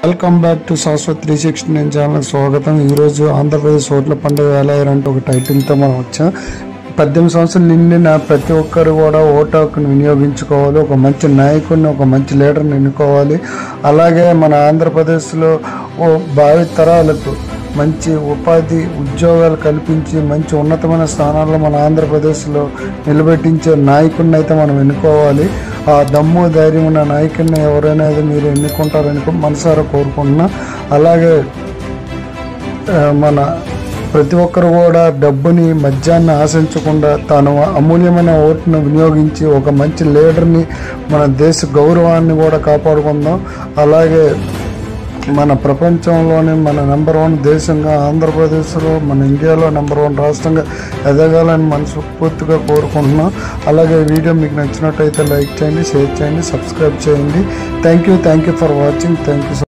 Welcome back to Shashwat 369 channel స్వాగతం. ఈరోజు ఆంధ్రప్రదేశ్ ఓట్ల పండుగ ఎలా అంటే ఒక టైటిల్తో మనం వచ్చాం. 18 సంవత్సరాలు నిండిన ప్రతి ఒక్కరు కూడా ఓటు హక్కును వినియోగించుకోవాలి. ఒక మంచి నాయకుడిని, ఒక మంచి లీడర్ని ఎన్నుకోవాలి. అలాగే మన ఆంధ్రప్రదేశ్లో భావి తరాలకు మంచి ఉపాధి ఉద్యోగాలు కల్పించి మంచి ఉన్నతమైన స్థానాల్లో మన ఆంధ్రప్రదేశ్లో నిలబెట్టించే నాయకుడిని అయితే మనం ఎన్నుకోవాలి. ఆ దమ్ము ధైర్యం ఉన్న నాయకుడిని ఎవరైనా మీరు ఎన్నుకుంటారని మనసారా కోరుకుంటున్నా. అలాగే మన ప్రతి ఒక్కరు కూడా డబ్బుని మద్యాన్ని ఆశించకుండా తాను అమూల్యమైన ఓటును వినియోగించి ఒక మంచి లీడర్ని, మన దేశ గౌరవాన్ని కూడా కాపాడుకుందాం. అలాగే మన ప్రపంచంలోనే మన నెంబర్ 1 దేశంగా ఆంధ్రప్రదేశ్లో, మన ఇండియాలో నెంబర్ 1 రాష్ట్రంగా ఎదగాలని మనస్ఫూర్తిగా కోరుకుంటున్నాం. అలాగే వీడియో మీకు నచ్చినట్టయితే లైక్ చేయండి, షేర్ చేయండి, సబ్స్క్రైబ్ చేయండి. Thank you for watching. Thank you.